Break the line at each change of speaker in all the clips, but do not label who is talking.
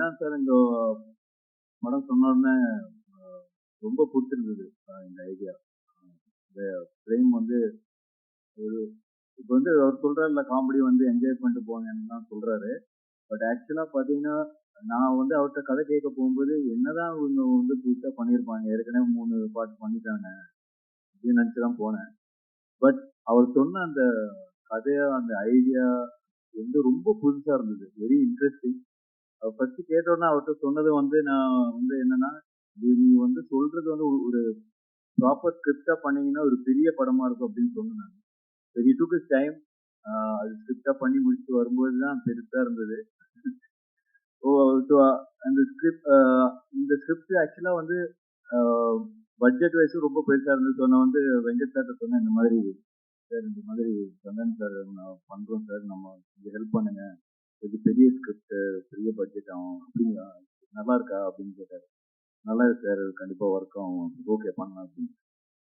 Santhanam sir இந்த படம் சொன்னோடனே ரொம்ப பிடிச்சிருந்தது இந்த ஐடியா. இந்த ஃப்ரேம் வந்து ஒரு இப்போ வந்து அவர் சொல்றாருல காமெடி வந்து என்ஜாய் பண்ணிட்டு போங்கன்னு தான் சொல்றாரு. பட் ஆக்சுவலா பாத்தீங்கன்னா நான் வந்து அவர்கிட்ட கதை கேட்க போகும்போது என்னதான் இவங்க வந்து புதுசா பண்ணியிருப்பாங்க, ஏற்கனவே 3 பாட்டு பண்ணிட்டாங்க அப்படின்னு நினைச்சுதான் போனேன். பட் அவர் சொன்ன அந்த கதையா அந்த ஐடியா வந்து ரொம்ப புதுசா இருந்தது, வெரி இன்ட்ரெஸ்டிங். ஃபர்ஸ்ட் கேட்டோன்னா அவர்கிட்ட சொன்னது வந்து நான் வந்து என்னன்னா, நீ வந்து சொல்றது வந்து ஒரு ப்ராப்பர் ஸ்கிரிப்டா பண்ணீங்கன்னா ஒரு பெரிய படமா இருக்கும் அப்படின்னு சொன்னேன். சரி டுக் இஸ் டைம். அது ஸ்கிரிப்டா பண்ணி முடிச்சுட்டு வரும்போது தான் பெருசா இருந்தது. ஸோ அந்த ஸ்கிரிப்ட் இந்த ஸ்கிரிப்ட் ஆக்சுவலா வந்து பட்ஜெட் வைஸும் ரொம்ப பெருசா இருந்தது. ஸோ நான் வந்து வெங்கட் சார்ட்ட சொன்னேன், இந்த மாதிரி சார் இந்த மாதிரி சந்தானம் சார் நான் பண்றோம் சார், நம்ம கொஞ்சம் ஹெல்ப் பண்ணுங்க, இது பெரிய ஸ்கிரிப்ட், பெரிய பட்ஜெட் ஆகும் அப்படிங்களா, நல்லா இருக்கா அப்படின்னு கேட்டாரு. நல்லா இருக்கு சார், கண்டிப்பா ஒர்க் ஆகும், ஓகே பண்ணலாம் அப்படின்னு.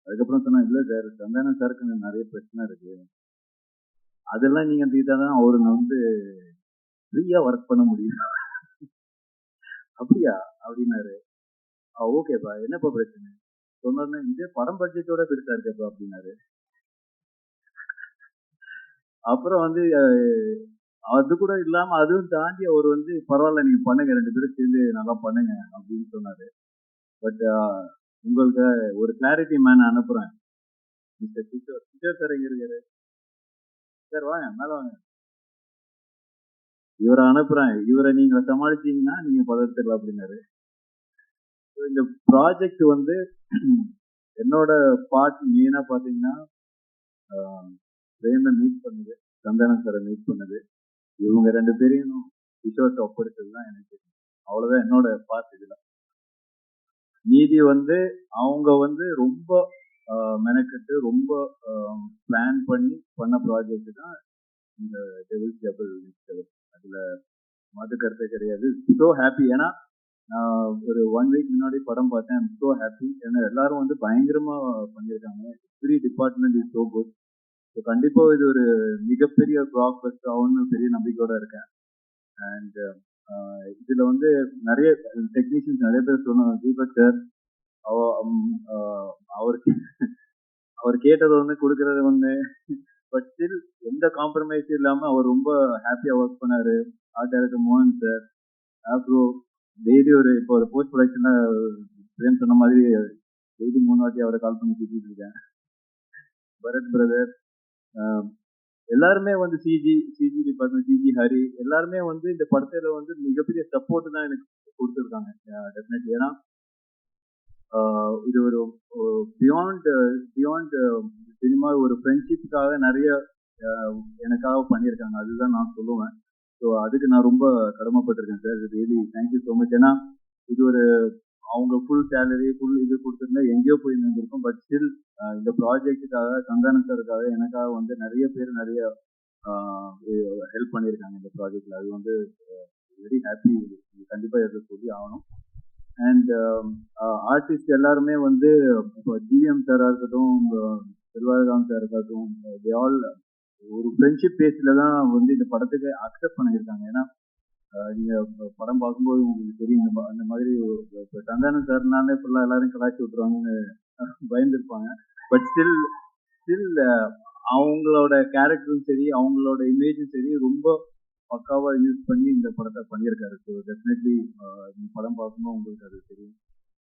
அதுக்கப்புறம் சொன்னா இல்ல சார், சந்தானம் சாருக்கு நிறைய பிரச்சனை இருக்கு, அதெல்லாம் நீங்க தீர்த்தாதான் அவரு வந்து ஃப்ரீயா ஒர்க் பண்ண முடியும். அப்படியா அப்படின்னாரு. ஓகேப்பா, என்னப்பா பிரச்சனை சொன்னோடனே, இதே படம் பட்ஜெட்டோட பெருசா இருக்கேப்பா அப்படின்னாரு. அப்புறம் வந்து அது கூட இல்லாம அதுவும் தாண்டி அவர் வந்து பரவாயில்ல நீங்க பண்ணுங்க, 2 பேரும் சேர்ந்து நல்லா பண்ணுங்க அப்படின்னு சொன்னாரு. பட் உங்களுக்கு ஒரு கிளாரிட்டி மேன் அனுப்புறேன், மிஸ்டர் கிஷோர். கிஷோர் சார் எங்க இருக்காரு சார்? வாங்க மேல வாங்க. இவரை அனுப்புறேன், இவரை நீங்க சமாளிச்சீங்கன்னா நீங்க பதவிடலாம் அப்படின்னாரு. இந்த ப்ராஜெக்ட் வந்து என்னோட பார்ட் மெயினா பாத்தீங்கன்னா பிரேமை மீட் பண்ணுது, சந்தானம் சாரை மீட் பண்ணுது, இவங்க 2 பேரையும் கிஷோர்ட்ட ஒப்படைச்சதுதான் எனக்கு. அவ்வளவுதான் என்னோட பார்ட். இதுல மீதி வந்து அவங்க வந்து ரொம்ப மெனக்கெட்டு ரொம்ப பிளான் பண்ணி பண்ண ப்ராஜெக்ட் தான் இந்த டெவில்ஸ் டபுள். அதுல மது கருத்தை கிடையாது. So happy. ஏன்னா நான் ஒரு 1 வீக் முன்னாடி படம் பார்த்தேன். So happy. ஏன்னா எல்லாரும் வந்து பயங்கரமா பண்ணியிருக்காங்க. Every department is so good. So கண்டிப்பா இது ஒரு மிகப்பெரிய பிளாக் பஸ்டர் ஆகும்னு பெரிய நம்பிக்கையோட இருக்கேன். அண்ட் இதுல வந்து நிறைய டெக்னீஷியன்ஸ் நிறைய பேர் சொன்னாங்க. தீபக் சார் அவர் கேட்டது ஒண்ணு, கொடுக்கறது ஒண்ணு. பட் ஸ்டில் எந்த காம்ப்ரமைஸும் இல்லாம அவர் ரொம்ப ஹாப்பியா ஒர்க் பண்ணாரு. ஆர்ட் டைரக்டர் மோகன் சார். அப்புறம் டெய்லி ஒரு இப்போ ஒரு போஸ்ட் ப்ரொடக்ஷன்ல பிரேம் சொன்ன மாதிரி டெய்லி 3 வாட்டி அவரை கால் பண்ணி பேசிட்டு இருக்கேன். பரத் பிரதர், எல்லாருமே வந்து சிஜி டிபார்ட்மெண்ட், சிஜி ஹரி, எல்லாருமே வந்து இந்த படத்துல வந்து மிகப்பெரிய சப்போர்ட் தான் எனக்கு கொடுத்துருக்காங்க. டெஃபினெட்லி. ஏன்னா இது ஒரு பியாண்ட் சினிமா ஒரு ஃப்ரெண்ட்ஷிப்புக்காக நிறைய எனக்காக பண்ணியிருக்காங்க. அதுதான் நான் சொல்லுவேன். ஸோ அதுக்கு நான் ரொம்ப கடமைப்பட்டிருக்கேன் sir. Really thank you so much. ஏன்னா இது ஒரு அவங்க ஃபுல் சேலரி ஃபுல் இது கொடுத்துருந்தா எங்கேயோ போய் இருந்திருக்கும். பட் ஸ்டில் இந்த ப்ராஜெக்டுக்காக சந்தானம் சாருக்காக எனக்காக வந்து நிறைய பேர் நிறைய ஹெல்ப் பண்ணியிருக்காங்க இந்த ப்ராஜெக்ட்ல. அது வந்து வெரி ஹாப்பி. கண்டிப்பா இதை சொல்லி ஆகணும். அண்ட் ஆர்டிஸ்ட் எல்லாருமே வந்து இப்போ ஜிவிஎம் சாரா இருக்கட்டும், செல்வாராம் சார் இருக்கட்டும், ஆல் ஒரு ஃப்ரெண்ட்ஷிப் பேஸ்ல தான் வந்து இந்த படத்துக்கு அக்செப்ட் பண்ணியிருக்காங்க. ஏன்னா நீங்க படம் பார்க்கும்போது உங்களுக்கு தெரியும், அந்த மாதிரி இப்போ சந்தானம் சார்னாலே ஃபுல்லா எல்லாரும் கலாய்ச்சி விட்டுருவாங்கன்னு பயந்துருப்பாங்க. பட் ஸ்டில் அவங்களோட கேரக்டரும் சரி, அவங்களோட இமேஜும் சரி, ரொம்ப பக்காவா யூஸ் பண்ணி இந்த படத்தை பண்ணியிருக்காரு. ஸோ டெஃபினெட்லி படம் பார்க்கும்போது உங்களுக்கு அது தெரியும்.